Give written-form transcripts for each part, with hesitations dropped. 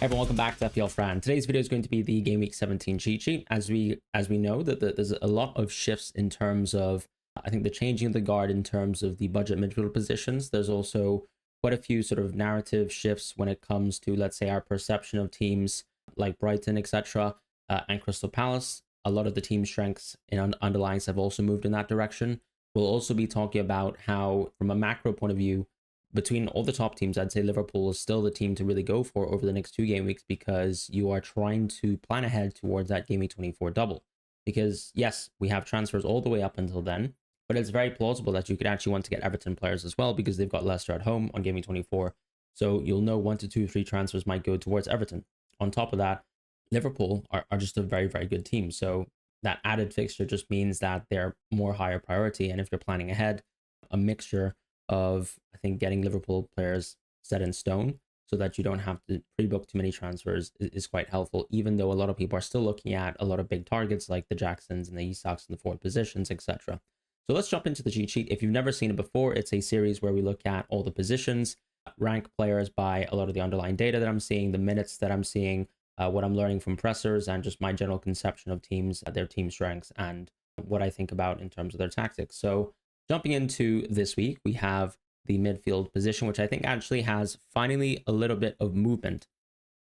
Hey everyone, welcome back to FPL Fran. Today's video is going to be the Game Week 17 cheat sheet. As we know that there's a lot of shifts in terms of, I think, the changing of the guard in terms of the budget midfield positions. There's also quite a few sort of narrative shifts when it comes to, let's say, our perception of teams like Brighton, etc., and Crystal Palace. A lot of the team strengths in underlyings have also moved in that direction. We'll also be talking about how, from a macro point of view, between all the top teams, I'd say Liverpool is still the team to really go for over the next 2 game weeks, because you are trying to plan ahead towards that Game Week 24 double. Because yes, we have transfers all the way up until then, but it's very plausible that you could actually want to get Everton players as well, because they've got Leicester at home on Game Week 24. So you'll know 1 to 2, 3 transfers might go towards Everton. On top of that, Liverpool are just a very, very good team. So that added fixture just means that they're more higher priority. And if you're planning ahead, a mixture of, I think, getting Liverpool players set in stone so that you don't have to pre-book too many transfers is quite helpful, even though a lot of people are still looking at a lot of big targets like the Jacksons and the Isaks in the forward positions, etc. So let's jump into the cheat sheet. If you've never seen it before, it's a series where we look at all the positions, rank players by a lot of the underlying data that I'm seeing, the minutes that I'm seeing, what I'm learning from pressers, and just my general conception of teams, their team strengths, and what I think about in terms of their tactics. So jumping into this week, we have the midfield position, which I think actually has finally a little bit of movement.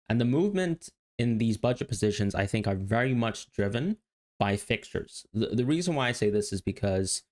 And the movement in these budget positions, I think, are very much driven by fixtures. The reason why I say this is because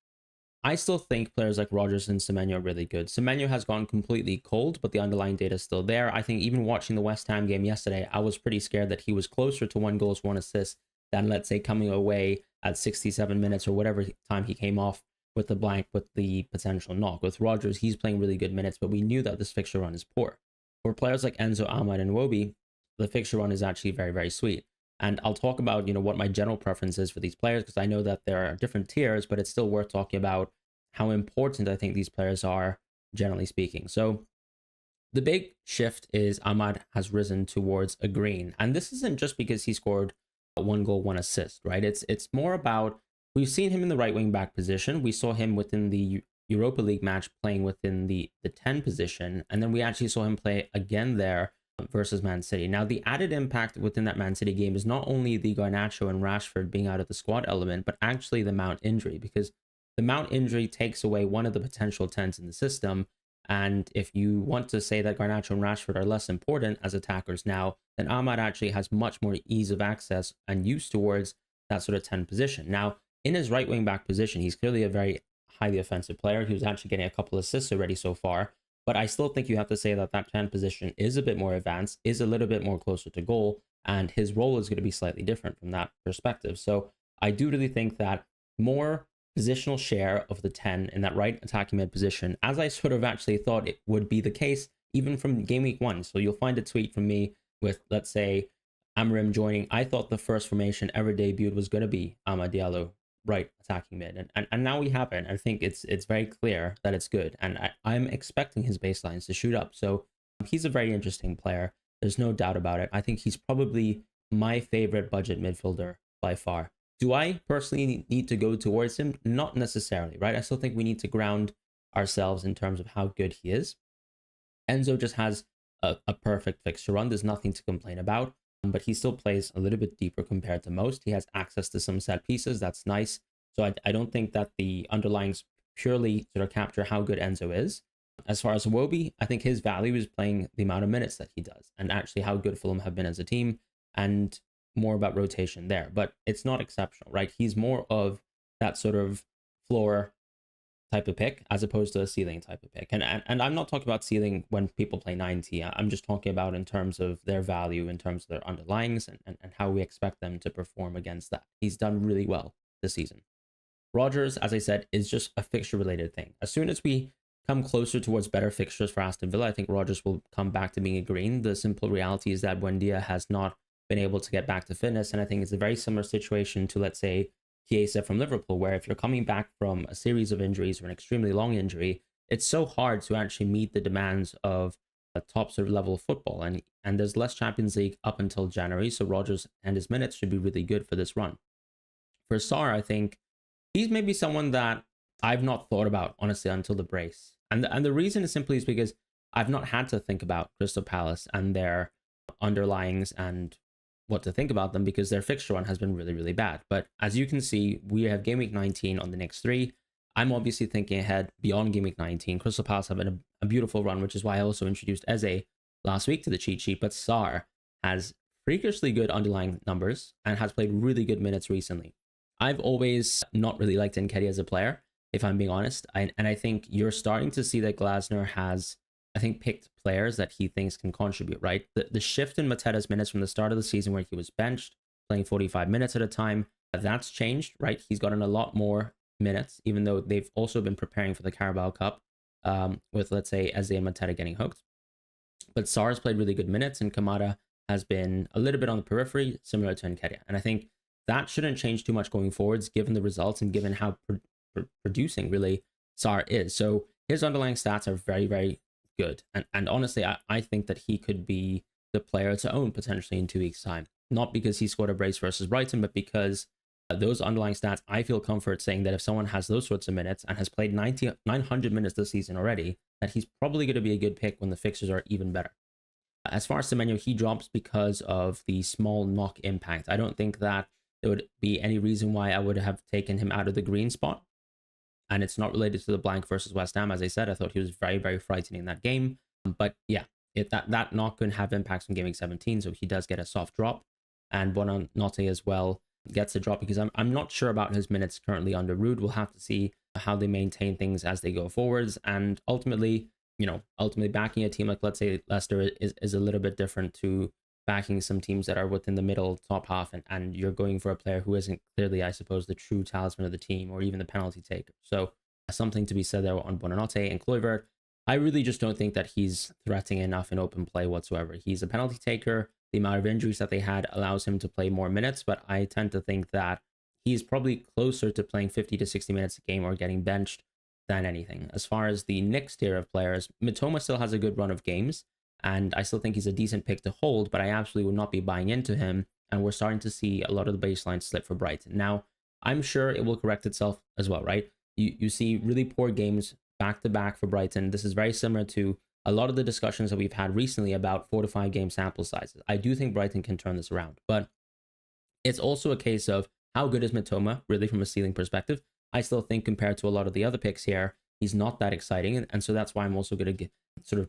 I still think players like Rodgers and Semenyo are really good. Semenyo has gone completely cold, but the underlying data is still there. I think even watching the West Ham game yesterday, I was pretty scared that he was closer to 1 goal, 1 assist than, let's say, coming away at 67 minutes or whatever time he came off with the blank, with the potential knock. With Rodgers, he's playing really good minutes, but we knew that this fixture run is poor. For players like Enzo, Ahmad, and Iwobi, the fixture run is actually very, very sweet. And I'll talk about, what my general preference is for these players, because I know that there are different tiers, but it's still worth talking about how important I think these players are, generally speaking. So the big shift is Ahmad has risen towards a green. And this isn't just because he scored 1 goal, 1 assist, right? It's more about, we've seen him in the right wing back position. We saw him within the Europa League match playing within the 10 position. And then we actually saw him play again there versus Man City. Now, the added impact within that Man City game is not only the Garnacho and Rashford being out of the squad element, but actually the Mount injury, because the Mount injury takes away one of the potential 10s in the system. And if you want to say that Garnacho and Rashford are less important as attackers now, then Ahmad actually has much more ease of access and use towards that sort of 10 position. Now, in his right wing back position, he's clearly a very highly offensive player. He was actually getting a couple assists already so far, but I still think you have to say that that 10 position is a bit more advanced, is a little bit more closer to goal, and his role is going to be slightly different from that perspective. So I do really think that more positional share of the 10 in that right attacking mid position, as I sort of actually thought it would be the case even from game week 1. So you'll find a tweet from me with, let's say, Amrim joining. I thought the first formation ever debuted was going to be Amad Diallo, right attacking mid, and now we have it. I think it's very clear that it's good, and I'm expecting his baselines to shoot up. So he's a very interesting player. There's no doubt about it. I think he's probably my favorite budget midfielder by far. Do I personally need to go towards him? Not necessarily, right? I still think we need to ground ourselves in terms of how good he is. Enzo just has a perfect fixture run. There's nothing to complain about, but he still plays a little bit deeper compared to most. He has access to some set pieces. That's nice. So I don't think that the underlyings purely sort of capture how good Enzo is. As far as Iwobi, I think his value is playing the amount of minutes that he does, and actually how good Fulham have been as a team, and more about rotation there. But it's not exceptional, right? He's more of that sort of floor type of pick as opposed to a ceiling type of pick. And I'm not talking about ceiling when people play 90. I'm just talking about in terms of their value, in terms of their underlyings, and how we expect them to perform against that. He's done really well this season. Rodgers, as I said, is just a fixture related thing. As soon as we come closer towards better fixtures for Aston Villa, I think Rodgers will come back to being a green. The simple reality is that Buendia has not been able to get back to fitness, and I think it's a very similar situation to, let's say, Chiesa from Liverpool, where if you're coming back from a series of injuries or an extremely long injury, it's so hard to actually meet the demands of a top sort of level of football, and there's less Champions League up until January, so Rodgers and his minutes should be really good for this run. For Sarr, I think he's maybe someone that I've not thought about, honestly, until the brace, and the reason is simply is because I've not had to think about Crystal Palace and their underlyings and what to think about them, because their fixture run has been really, really bad. But as you can see, we have game week 19 on the next 3. I'm obviously thinking ahead beyond game week 19. Crystal Palace have been a beautiful run, which is why I also introduced Eze last week to the cheat sheet. But Sar has freakishly good underlying numbers and has played really good minutes recently. I've always not really liked Nketiah as a player, if I'm being honest. And I think you're starting to see that Glasner has, I think, picked players that he thinks can contribute, right? The shift in Mateta's minutes from the start of the season where he was benched, playing 45 minutes at a time, that's changed, right? He's gotten a lot more minutes, even though they've also been preparing for the Carabao Cup with, let's say, Eze and Mateta getting hooked. But Sar's played really good minutes, and Kamada has been a little bit on the periphery, similar to Nketiah. And I think that shouldn't change too much going forwards, given the results and given how producing really Sar is. So his underlying stats are very, very good. And honestly, I think that he could be the player to own potentially in 2 weeks' time. Not because he scored a brace versus Brighton, but because those underlying stats, I feel comfort saying that if someone has those sorts of minutes and has played 900 minutes this season already, that he's probably going to be a good pick when the fixtures are even better. As far as Semenyo, he drops because of the small knock impact. I don't think that there would be any reason why I would have taken him out of the green spot. And it's not related to the blank versus West Ham. As I said, I thought he was very, very frightening in that game. But yeah, that knock can have impacts on Game Week 17, so he does get a soft drop. And Buonanotte as well gets a drop, because I'm not sure about his minutes currently under Ruud. We'll have to see how they maintain things as they go forwards. And ultimately backing a team like, let's say, Leicester is a little bit different to backing some teams that are within the middle top half, and you're going for a player who isn't clearly, I suppose, the true talisman of the team or even the penalty taker. So something to be said there on Buonanotte. And Kluivert, I really just don't think that he's threatening enough in open play whatsoever. He's a penalty taker. The amount of injuries that they had allows him to play more minutes, but I tend to think that he's probably closer to playing 50 to 60 minutes a game or getting benched than anything. As far as the next tier of players, Mitoma still has a good run of games, and I still think he's a decent pick to hold, but I absolutely would not be buying into him, and we're starting to see a lot of the baseline slip for Brighton. Now, I'm sure it will correct itself as well, right? You see really poor games back-to-back for Brighton. This is very similar to a lot of the discussions that we've had recently about 4 to 5 game sample sizes. I do think Brighton can turn this around, but it's also a case of how good is Mitoma, really, from a ceiling perspective. I still think compared to a lot of the other picks here, he's not that exciting. And so that's why I'm also going to sort of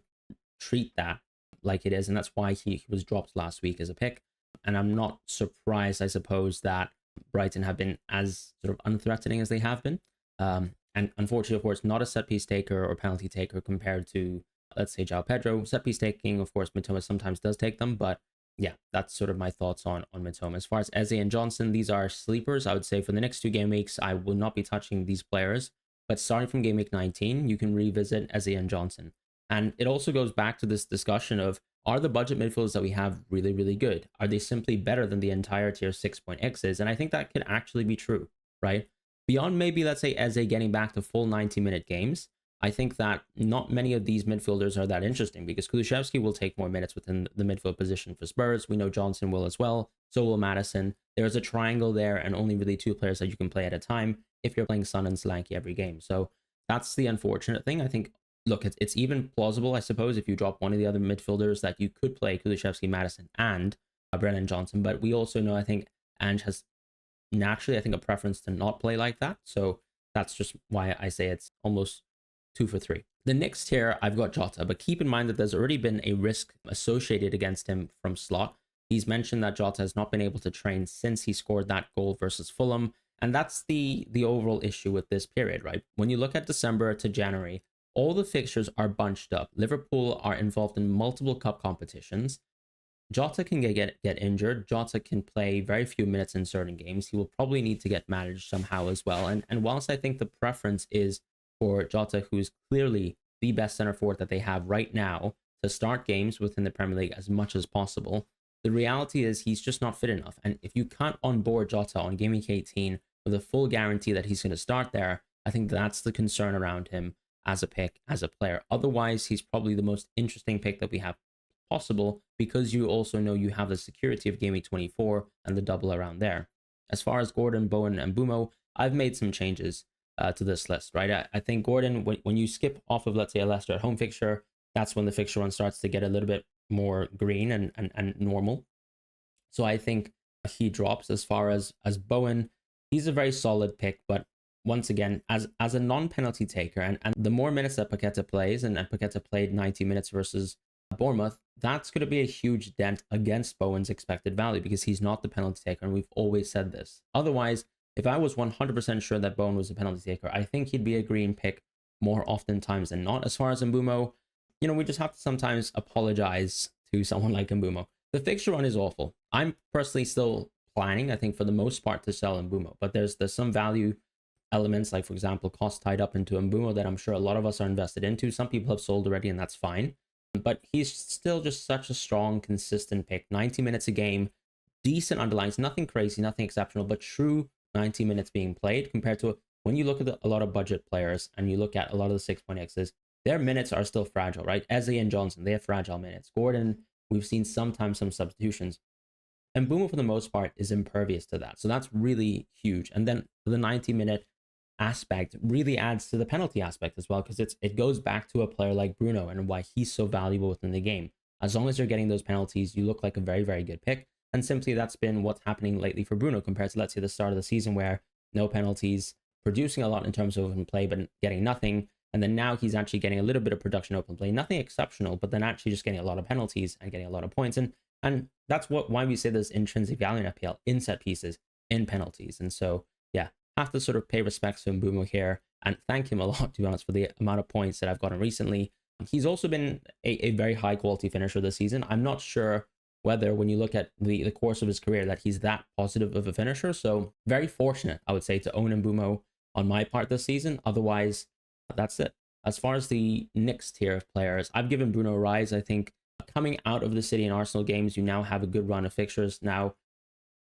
treat that like it is. And that's why he was dropped last week as a pick. And I'm not surprised, I suppose, that Brighton have been as sort of unthreatening as they have been. And unfortunately, of course, not a set piece taker or penalty taker compared to, let's say, João Pedro. Set piece taking, of course, Mitoma sometimes does take them, but yeah, that's sort of my thoughts on Mitoma. As far as Eze and Johnson, these are sleepers. I would say for the next 2 game weeks, I will not be touching these players. But starting from game week 19, you can revisit Eze and Johnson. And it also goes back to this discussion of, are the budget midfielders that we have really, really good? Are they simply better than the entire tier 6.Xs? And I think that could actually be true, right? Beyond maybe, let's say, Eze getting back to full 90-minute games, I think that not many of these midfielders are that interesting, because Kulusevski will take more minutes within the midfield position for Spurs. We know Johnson will as well. So will Maddison. There's a triangle there, and only really 2 players that you can play at a time if you're playing Son and Solanke every game. So that's the unfortunate thing. I think, look, it's even plausible, I suppose, if you drop one of the other midfielders, that you could play Kulusevski, Maddison, and Brennan Johnson. But we also know, I think, Ange has naturally, I think, a preference to not play like that. So that's just why I say it's almost 2 for 3. The next tier, I've got Jota, but keep in mind that there's already been a risk associated against him from slot. He's mentioned that Jota has not been able to train since he scored that goal versus Fulham. And that's the overall issue with this period, right? When you look at December to January, all the fixtures are bunched up. Liverpool are involved in multiple cup competitions. Jota can get injured. Jota can play very few minutes in certain games. He will probably need to get managed somehow as well. And whilst I think the preference is for Jota, who's clearly the best center forward that they have right now, to start games within the Premier League as much as possible, the reality is he's just not fit enough. And if you can't onboard Jota on Game Week 18 with a full guarantee that he's going to start there, I think that's the concern around him as a pick, as a player. Otherwise, he's probably the most interesting pick that we have possible, because you also know you have the security of Game Week 24 and the double around there. As far as Gordon, Bowen, and Bumo, I've made some changes to this list, right? I think Gordon, when you skip off of, let's say, a Leicester at home fixture, that's when the fixture run starts to get a little bit more green and normal. So I think he drops. As far as Bowen, he's a very solid pick, but once again, as a non-penalty taker, and the more minutes that Paqueta plays, and Paqueta played 90 minutes versus Bournemouth, that's going to be a huge dent against Bowen's expected value because he's not the penalty taker, and we've always said this. Otherwise, if I was 100% sure that Bowen was a penalty taker, I think he'd be a green pick more oftentimes than not. As far as Mbeumo, we just have to sometimes apologize to someone like Mbeumo. The fixture run is awful. I'm personally still planning, I think, for the most part, to sell Mbeumo, but there's some value elements, like for example, cost tied up into Mbeumo that I'm sure a lot of us are invested into. Some people have sold already, and that's fine. But he's still just such a strong, consistent pick. 90 minutes a game, decent underlines, nothing crazy, nothing exceptional, but true 90 minutes being played compared to when you look at a lot of budget players and you look at a lot of the 6.x's, their minutes are still fragile, right? Eze and Johnson, they have fragile minutes. Gordon, we've seen sometimes some substitutions. And Mbeumo, for the most part, is impervious to that. So that's really huge. And then the 90-minute aspect really adds to the penalty aspect as well, because it goes back to a player like Bruno and why he's so valuable within the game. As long as you're getting those penalties, you look like a very, very good pick. And simply that's been what's happening lately for Bruno compared to, let's say, the start of the season where no penalties, producing a lot in terms of open play, but getting nothing. And then now he's actually getting a little bit of production open play, nothing exceptional, but then actually just getting a lot of penalties and getting a lot of points. And that's why we say there's intrinsic value in FPL, in set pieces, in penalties. And so, yeah, have to sort of pay respects to Mbeumo here and thank him a lot, to be honest, for the amount of points that I've gotten recently. He's also been a very high quality finisher this season. I'm not sure whether when you look at the course of his career that he's that positive of a finisher. So very fortunate, I would say, to own Mbeumo on my part this season. Otherwise, that's it. As far as the next tier of players, I've given Bruno a rise. I think coming out of the City and Arsenal games, you now have a good run of fixtures. Now,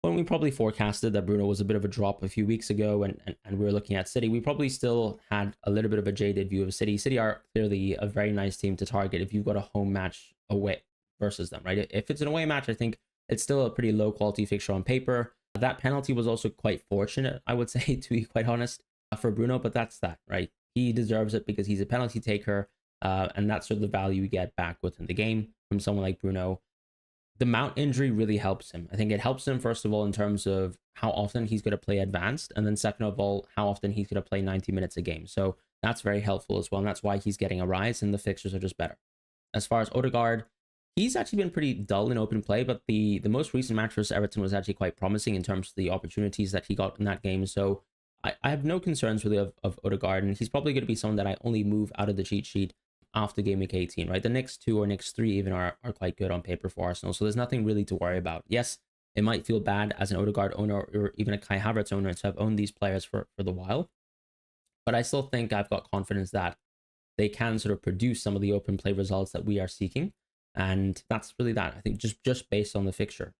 when we probably forecasted that Bruno was a bit of a drop a few weeks ago and we were looking at City, we probably still had a little bit of a jaded view of City. City are clearly a very nice team to target if you've got a home match away versus them, right? If it's an away match, I think it's still a pretty low quality fixture on paper. That penalty was also quite fortunate, I would say, to be quite honest, for Bruno, but that's that, right? He deserves it because he's a penalty taker, and that's sort of the value you get back within the game from someone like Bruno. The Mount injury really helps him. I think it helps him, first of all, in terms of how often he's going to play advanced, and then second of all, how often he's going to play 90 minutes a game. So that's very helpful as well, and that's why he's getting a rise, and the fixtures are just better. As far as Odegaard, he's actually been pretty dull in open play, but the most recent match versus Everton was actually quite promising in terms of the opportunities that he got in that game. So I have no concerns really of Odegaard, and he's probably going to be someone that I only move out of the cheat sheet after game week 18, right? The next two or next three even are quite good on paper for Arsenal, so there's nothing really to worry about. Yes, it might feel bad as an Odegaard owner or even a Kai Havertz owner to have owned these players for the while, but I still think I've got confidence that they can sort of produce some of the open play results that we are seeking, and that's really that. I think just based on the fixture.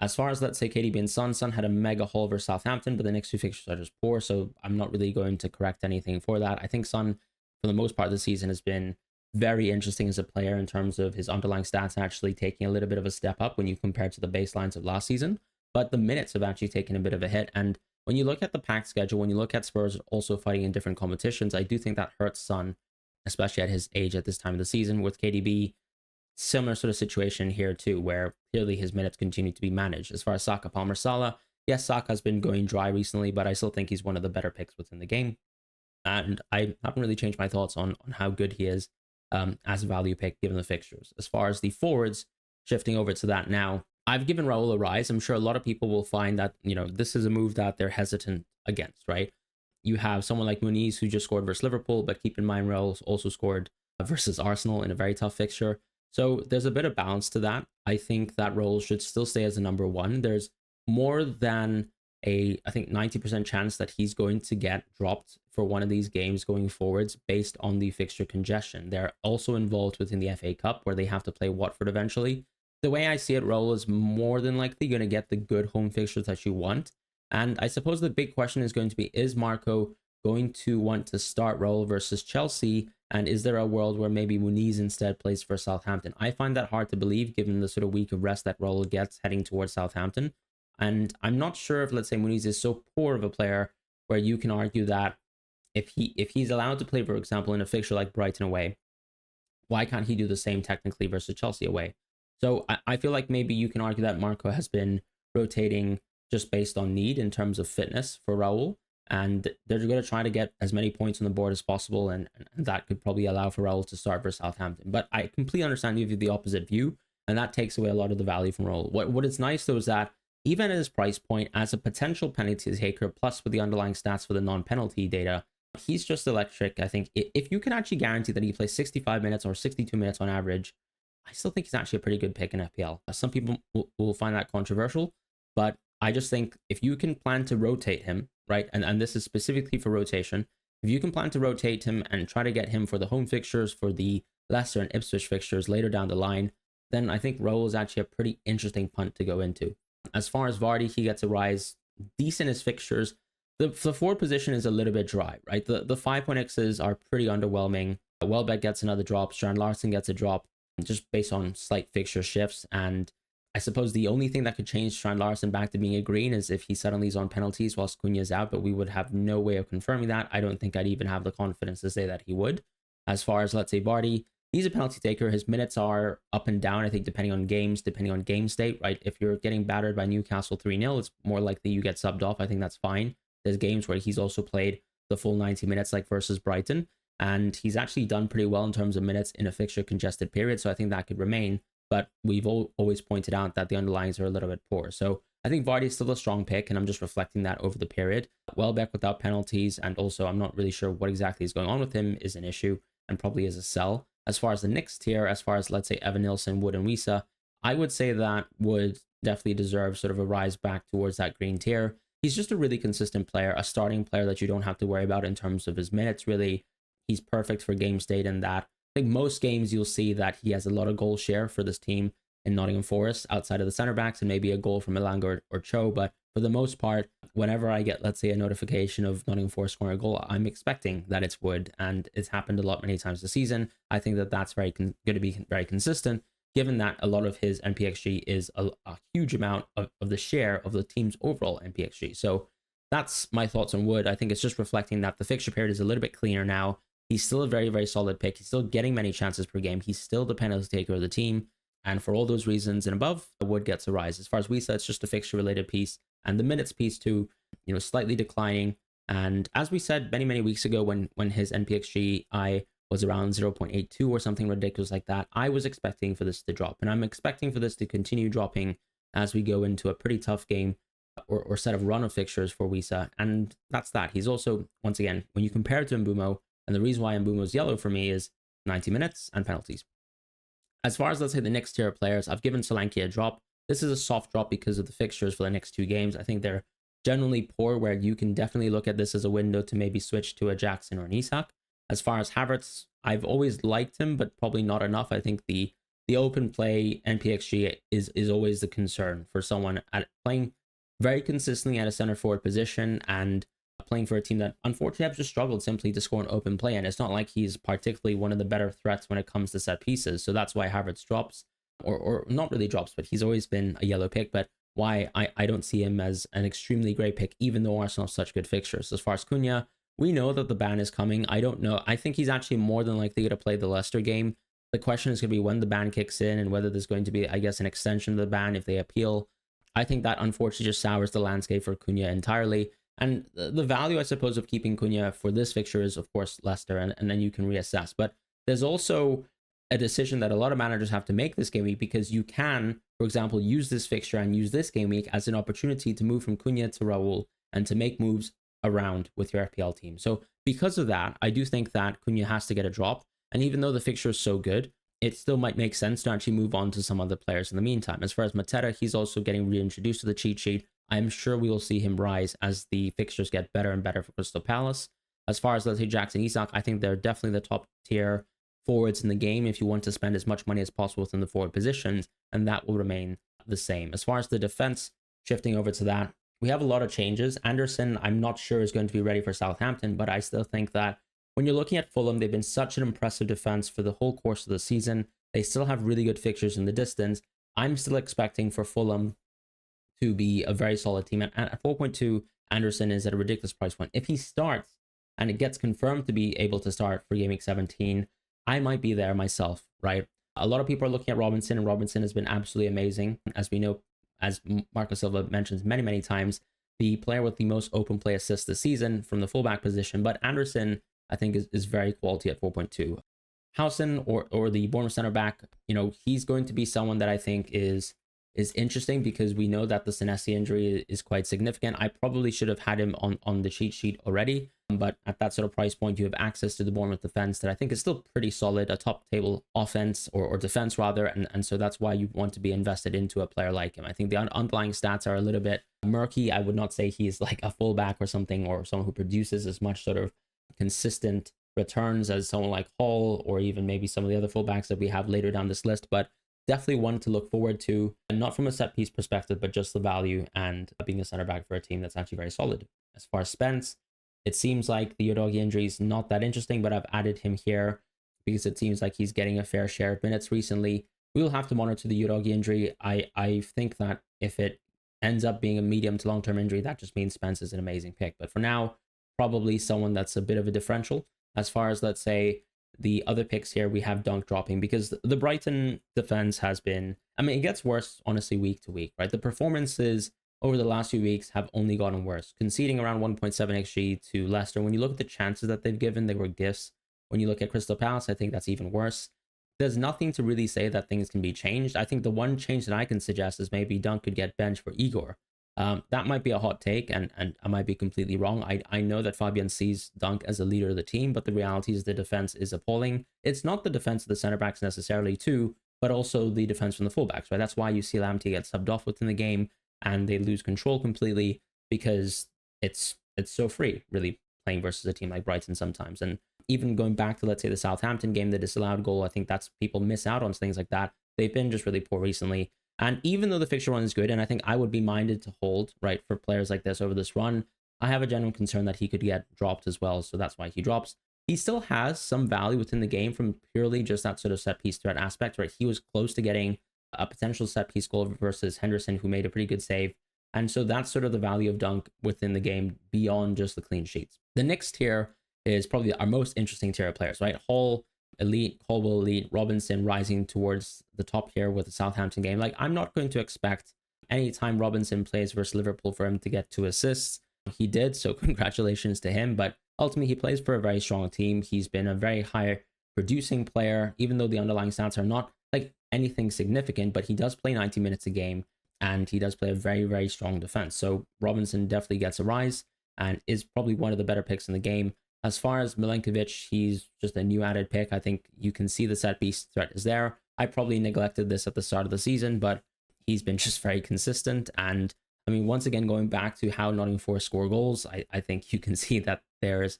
As far as, let's say, KDB and Son had a mega haul versus Southampton, but the next two fixtures are just poor, so I'm not really going to correct anything for that. I think Son, for the most part of the season, has been very interesting as a player in terms of his underlying stats actually taking a little bit of a step up when you compare to the baselines of last season, but the minutes have actually taken a bit of a hit. And when you look at the packed schedule, when you look at Spurs also fighting in different competitions, I do think that hurts Son, especially at his age at this time of the season. With KDB, similar sort of situation here too, where clearly his minutes continue to be managed. As far as Saka, Palmer, Salah, yes, Saka has been going dry recently, but I still think he's one of the better picks within the game. And I haven't really changed my thoughts on how good he is as a value pick given the fixtures. As far as the forwards, shifting over to that now, I've given Raul a rise. I'm sure a lot of people will find that, this is a move that they're hesitant against, right? You have someone like Muniz who just scored versus Liverpool, but keep in mind Raul also scored versus Arsenal in a very tough fixture. So there's a bit of balance to that. I think that Raul should still stay as a number one. There's more than I think 90% chance that he's going to get dropped for one of these games going forwards based on the fixture congestion. They're also involved within the FA Cup where they have to play Watford eventually. The way I see it, Raul is more than likely going to get the good home fixtures that you want. And I suppose the big question is going to be, is Marco going to want to start Raul versus Chelsea? And is there a world where maybe Muniz instead plays for Southampton? I find that hard to believe given the sort of week of rest that Raul gets heading towards Southampton. And I'm not sure if, let's say, Muniz is so poor of a player where you can argue that if he's allowed to play, for example, in a fixture like Brighton away, why can't he do the same technically versus Chelsea away? So I feel like maybe you can argue that Marco has been rotating just based on need in terms of fitness for Raul. And they're going to try to get as many points on the board as possible. And that could probably allow for Raul to start versus Southampton. But I completely understand you have the opposite view. And that takes away a lot of the value from Raul. What is nice, though, is that even at his price point, as a potential penalty taker, plus with the underlying stats for the non-penalty data, he's just electric. I think if you can actually guarantee that he plays 65 minutes or 62 minutes on average, I still think he's actually a pretty good pick in FPL. Some people will find that controversial, but I just think if you can plan to rotate him, right, and this is specifically for rotation, if you can plan to rotate him and try to get him for the home fixtures, for the Leicester and Ipswich fixtures later down the line, then I think Raul is actually a pretty interesting punt to go into. As far as Vardy, he gets a rise, decent as fixtures. The forward position is a little bit dry, right? The 5.x's are pretty underwhelming. Welbeck gets another drop. Strand Larson gets a drop just based on slight fixture shifts. And I suppose the only thing that could change Strand Larson back to being a green is if he suddenly is on penalties whilst Cunha's out, but we would have no way of confirming that. I don't think I'd even have the confidence to say that he would. As far as, let's say, Vardy, he's a penalty taker. His minutes are up and down, I think, depending on games, depending on game state, right? If you're getting battered by Newcastle 3-0, it's more likely you get subbed off. I think that's fine. There's games where he's also played the full 90 minutes, like versus Brighton, and he's actually done pretty well in terms of minutes in a fixture congested period, so I think that could remain. But we've always pointed out that the underlyings are a little bit poor. So I think Vardy is still a strong pick, and I'm just reflecting that over the period. Welbeck without penalties, and also I'm not really sure what exactly is going on with him, is an issue, and probably is a sell. As far as the next tier, as far as, let's say, Evan Nilsson, Wood, and Wisa, I would say that Wood definitely deserves sort of a rise back towards that green tier. He's just a really consistent player, a starting player that you don't have to worry about in terms of his minutes, really. He's perfect for game state in that. I think most games you'll see that he has a lot of goal share for this team in Nottingham Forest outside of the center backs and maybe a goal from Elanga or Cho. But for the most part, whenever I get, let's say, a notification of Nottingham Forest scoring a goal, I'm expecting that it's Wood, and it's happened a lot many times this season. I think that that's going to be very consistent, given that a lot of his NPXG is a huge amount of the share of the team's overall NPXG. So that's my thoughts on Wood. I think it's just reflecting that the fixture period is a little bit cleaner now. He's still a very, very solid pick. He's still getting many chances per game. He's still the penalty taker of the team. And for all those reasons and above, Wood gets a rise. As far as Wisa, it's just a fixture-related piece. And the minutes piece too, slightly declining. And as we said many, many weeks ago when his NPXG was around 0.82 or something ridiculous like that, I was expecting for this to drop. And I'm expecting for this to continue dropping as we go into a pretty tough game or set of run of fixtures for Wisa. And that's that. He's also, once again, when you compare it to Mbeumo, and the reason why Mbeumo's yellow for me is 90 minutes and penalties. As far as, let's say, the next tier of players, I've given Solanke a drop. This is a soft drop because of the fixtures for the next two games. I think they're generally poor, where you can definitely look at this as a window to maybe switch to a Jackson or an Isak. As far as Havertz, I've always liked him, but probably not enough. I think the open play NPXG is always the concern for someone playing very consistently at a center forward position and playing for a team that unfortunately have just struggled simply to score an open play. And it's not like he's particularly one of the better threats when it comes to set pieces. So that's why Havertz drops, or not really drops, but he's always been a yellow pick. But why I don't see him as an extremely great pick, even though Arsenal have such good fixtures. As far as Cunha, we know that the ban is coming. I don't know. I think he's actually more than likely going to play the Leicester game. The question is going to be when the ban kicks in and whether there's going to be, I guess, an extension of the ban if they appeal. I think that unfortunately just sours the landscape for Cunha entirely. And the value, I suppose, of keeping Cunha for this fixture is, of course, Leicester, and then you can reassess. But there's also a decision that a lot of managers have to make this game week, because you can, for example, use this fixture and use this game week as an opportunity to move from Cunha to Raul and to make moves around with your FPL team. So because of that, I do think that Cunha has to get a drop. And even though the fixture is so good, it still might make sense to actually move on to some other players in the meantime. As far as Mateta, he's also getting reintroduced to the cheat sheet. I'm sure we will see him rise as the fixtures get better and better for Crystal Palace. As far as, let's say, Jackson, Isak, I think they're definitely the top tier forwards in the game if you want to spend as much money as possible within the forward positions, and that will remain the same. As far as the defense, shifting over to that, we have a lot of changes. Anderson, I'm not sure is going to be ready for Southampton, but I still think that when you're looking at Fulham, they've been such an impressive defense for the whole course of the season. They still have really good fixtures in the distance. I'm still expecting for Fulham to be a very solid team. And at 4.2, Anderson is at a ridiculous price point. If he starts and it gets confirmed to be able to start for Game Week 17, I might be there myself, right? A lot of people are looking at Robinson, and Robinson has been absolutely amazing. As we know, as Marco Silva mentions many, many times, the player with the most open play assists this season from the fullback position. But Anderson, I think, is very quality at 4.2. Howson or the Bournemouth center back, he's going to be someone that I think is interesting because we know that the Senesi injury is quite significant. I probably should have had him on the cheat sheet already, but at that sort of price point, you have access to the Bournemouth defense that I think is still pretty solid, a top table offense or defense rather, and so that's why you want to be invested into a player like him. I think the underlying stats are a little bit murky. I would not say he's like a fullback or something, or someone who produces as much sort of consistent returns as someone like Hall or even maybe some of the other fullbacks that we have later down this list, but definitely one to look forward to, and not from a set piece perspective, but just the value and being a center back for a team that's actually very solid. As far as Spence, it seems like the Udogie injury is not that interesting, but I've added him here because it seems like he's getting a fair share of minutes recently. We'll have to monitor the Udogie injury. I think that if it ends up being a medium to long-term injury, that just means Spence is an amazing pick. But for now, probably someone that's a bit of a differential. As far as, let's say, the other picks here, we have Dunk dropping because the Brighton defense has been, it gets worse, honestly, week to week, right? The performances over the last few weeks have only gotten worse, conceding around 1.7 XG to Leicester. When you look at the chances that they've given, they were gifts. When you look at Crystal Palace, I think that's even worse. There's nothing to really say that things can be changed. I think the one change that I can suggest is maybe Dunk could get benched for Igor. That might be a hot take, and I might be completely wrong. I know that Fabian sees Dunk as a leader of the team, but the reality is the defense is appalling. It's not the defense of the center backs necessarily too, but also the defense from the fullbacks, right? That's why you see Lamptey get subbed off within the game, and they lose control completely because it's so free, really, playing versus a team like Brighton sometimes. And even going back to, let's say, the Southampton game, the disallowed goal, I think that's people miss out on things like that. They've been just really poor recently. And even though the fixture run is good, and I think I would be minded to hold, right, for players like this over this run, I have a genuine concern that he could get dropped as well. So that's why he drops. He still has some value within the game from purely just that sort of set piece threat aspect, right? He was close to getting a potential set piece goal versus Henderson, who made a pretty good save. And so that's sort of the value of Dunk within the game beyond just the clean sheets. The next tier is probably our most interesting tier of players, right? Hall, elite, Colwell, elite, Robinson rising towards the top here with the Southampton game. Like, I'm not going to expect anytime Robinson plays versus Liverpool for him to get 2 assists. He did, so congratulations to him. But ultimately, he plays for a very strong team. He's been a very high producing player, even though the underlying stats are not like anything significant, but he does play 90 minutes a game and he does play a very, very strong defense. So Robinson definitely gets a rise and is probably one of the better picks in the game. As far as Milenkovic, he's just a new added pick. I think you can see the set piece threat is there. I probably neglected this at the start of the season, but he's been just very consistent. And I mean, once again, going back to how Nottingham Forest score goals, I think you can see that there's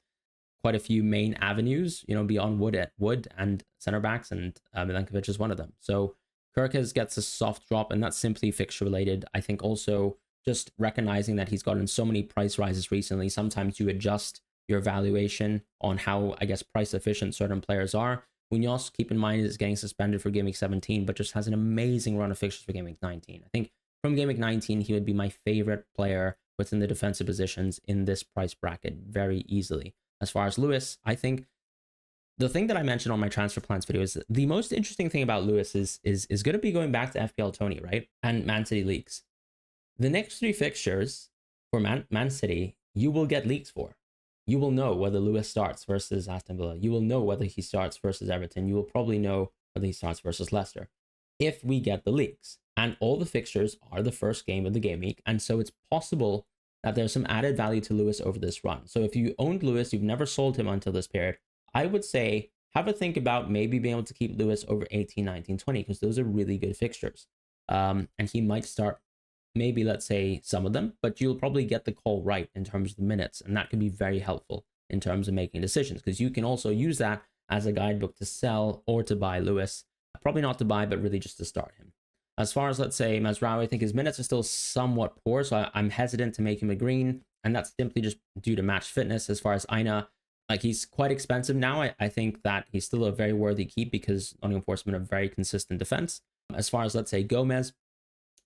quite a few main avenues, beyond Wood and center backs, and Milenkovic is one of them. So Kirkes gets a soft drop, and that's simply fixture related. I think also just recognizing that he's gotten so many price rises recently, sometimes you adjust your valuation on how, I guess, price efficient certain players are. When you also keep in mind is getting suspended for Game Week 17, but just has an amazing run of fixtures for Game Week 19. I think from Game Week 19, he would be my favorite player within the defensive positions in this price bracket very easily. As far as Lewis, I think the thing that I mentioned on my transfer plans video is the most interesting thing about Lewis is going to be going back to FPL Tony, right? And Man City leaks. The next 3 fixtures for Man City, you will get leaks for. You will know whether Lewis starts versus Aston Villa. You will know whether he starts versus Everton. You will probably know whether he starts versus Leicester if we get the leaks. And all the fixtures are the first game of the game week. And so it's possible that there's some added value to Lewis over this run. So if you owned Lewis, you've never sold him until this period, I would say have a think about maybe being able to keep Lewis over 18, 19, 20, because those are really good fixtures. And he might start maybe, let's say, some of them, but you'll probably get the call right in terms of the minutes. And that can be very helpful in terms of making decisions, because you can also use that as a guidebook to sell or to buy Lewis. Probably not to buy, but really just to start him. As far as, let's say, Mazraoui, I think his minutes are still somewhat poor, so I'm hesitant to make him a green, and that's simply just due to match fitness. As far as Aina, like, he's quite expensive now. I think that he's still a very worthy keep because Nottingham Forest have been a very consistent defense. As far as, let's say, Gomez,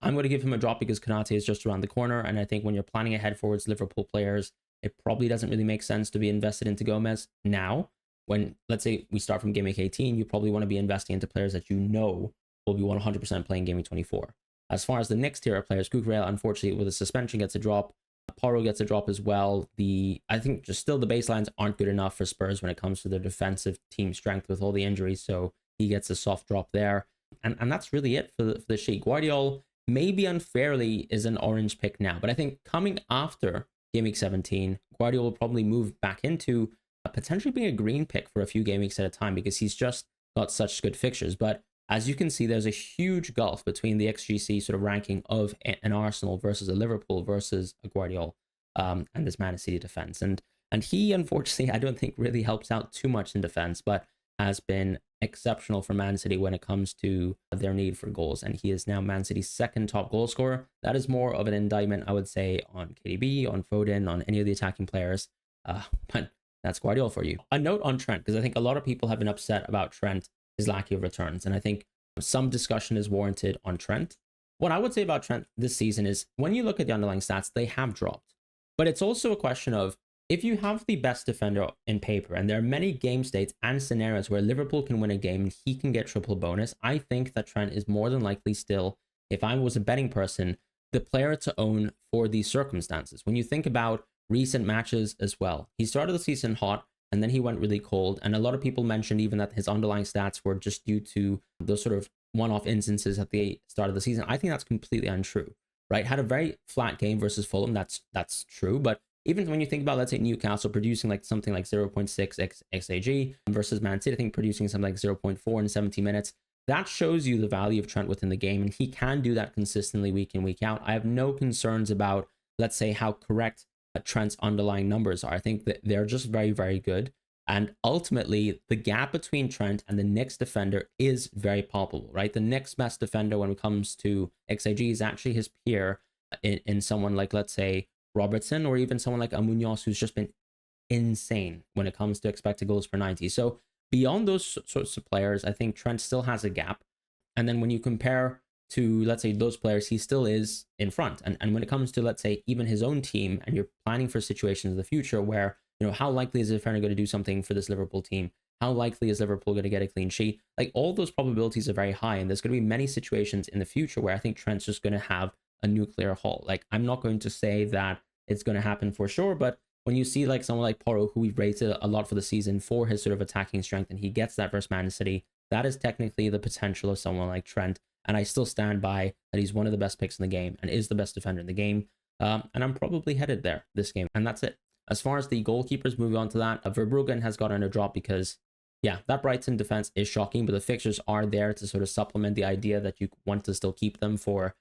I'm going to give him a drop because Konate is just around the corner, and I think when you're planning ahead towards Liverpool players, it probably doesn't really make sense to be invested into Gomez now. when, let's say we start from Game Week 18, you probably want to be investing into players that you know will be 100% playing Game Week 24. As far as the next tier of players, Cucurella, unfortunately, with a suspension, gets a drop. Porro gets a drop as well. I think just still the baselines aren't good enough for Spurs when it comes to their defensive team strength with all the injuries, so he gets a soft drop there. And that's really it for the sheet. Guardiola, maybe unfairly, is an orange pick now, but I think coming after Game Week 17, Guardiola will probably move back into potentially being a green pick for a few game weeks at a time because he's just got such good fixtures. But as you can see, there's a huge gulf between the XGC sort of ranking of an Arsenal versus a Liverpool versus a Guardiola and this Man City defense. And he, unfortunately, I don't think really helps out too much in defense, but has been exceptional for Man City when it comes to their need for goals. And he is now Man City's second top goal scorer. That is more of an indictment, I would say, on KDB, on Foden, on any of the attacking players. But that's Guardiola for you. A note on Trent, because I think a lot of people have been upset about Trent, his lack of returns. And I think some discussion is warranted on Trent. What I would say about Trent this season is when you look at the underlying stats, they have dropped. But it's also a question of if you have the best defender in paper, and there are many game states and scenarios where Liverpool can win a game and he can get triple bonus, I think that Trent is more than likely still, if I was a betting person, the player to own for these circumstances. When you think about recent matches as well, he started the season hot, and then he went really cold. And a lot of people mentioned even that his underlying stats were just due to those sort of one-off instances at the start of the season. I think that's completely untrue, right? Had a very flat game versus Fulham. That's true. But even when you think about, let's say, Newcastle producing like something like 0.6 XAG versus Man City, I think producing something like 0.4 in 70 minutes, that shows you the value of Trent within the game. And he can do that consistently week in, week out. I have no concerns about, let's say, how correct Trent's underlying numbers are. I think that they're just very, very good. And ultimately, the gap between Trent and the next defender is very palpable, right? The next best defender when it comes to XAG is actually his peer in someone like, let's say, Robertson, or even someone like Munoz, who's just been insane when it comes to expected goals per 90. So beyond those sorts of players, I think Trent still has a gap. And then when you compare to, let's say, those players, he still is in front. And when it comes to, let's say, even his own team, and you're planning for situations in the future where, you know, how likely is Fran going to do something for this Liverpool team? How likely is Liverpool going to get a clean sheet? Like, all those probabilities are very high. And there's going to be many situations in the future where I think Trent's just going to have a nuclear haul. Like, I'm not going to say that it's going to happen for sure, but when you see like someone like Porro, who we've rated a lot for the season for his sort of attacking strength, and he gets that versus Man City, that is technically the potential of someone like Trent. And I still stand by that he's one of the best picks in the game and is the best defender in the game. And I'm probably headed there this game. And that's it. As far as the goalkeepers, moving on to that, Verbruggen has gotten a drop because, yeah, that Brighton defense is shocking, but the fixtures are there to sort of supplement the idea that you want to still keep them for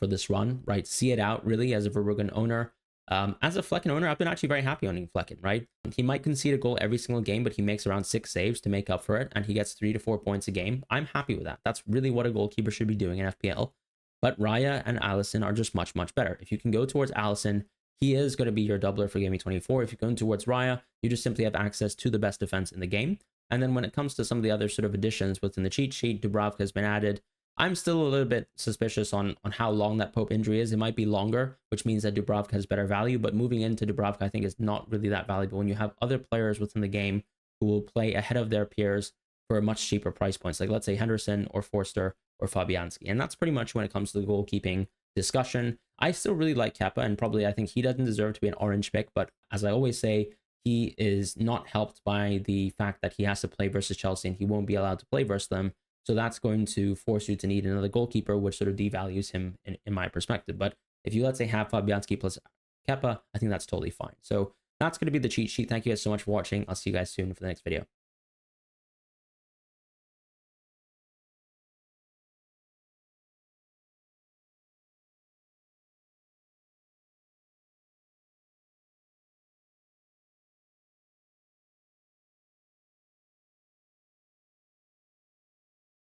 this run, right? See it out, really, as a Verbruggen owner. As a Flecken owner, I've been actually very happy owning Flecken, right? He might concede a goal every single game, but he makes around 6 saves to make up for it, and he gets 3 to 4 points a game. I'm happy with that. That's really what a goalkeeper should be doing in FPL. But Raya and Alisson are just much, much better. If you can go towards Alisson, he is going to be your doubler for Game Week 24. If you're going towards Raya, you just simply have access to the best defense in the game. And then when it comes to some of the other sort of additions within the cheat sheet, Dubravka has been added. I'm still a little bit suspicious on how long that Pope injury is. It might be longer, which means that Dubravka has better value, but moving into Dubravka, I think, is not really that valuable when you have other players within the game who will play ahead of their peers for much cheaper price points, like let's say Henderson or Forster or Fabianski. And that's pretty much when it comes to the goalkeeping discussion. I still really like Kepa, and probably I think he doesn't deserve to be an orange pick, but as I always say, he is not helped by the fact that he has to play versus Chelsea and he won't be allowed to play versus them. So that's going to force you to need another goalkeeper, which sort of devalues him in my perspective. But if you, let's say, have Fabianski plus Kepa, I think that's totally fine. So that's going to be the cheat sheet. Thank you guys so much for watching. I'll see you guys soon for the next video.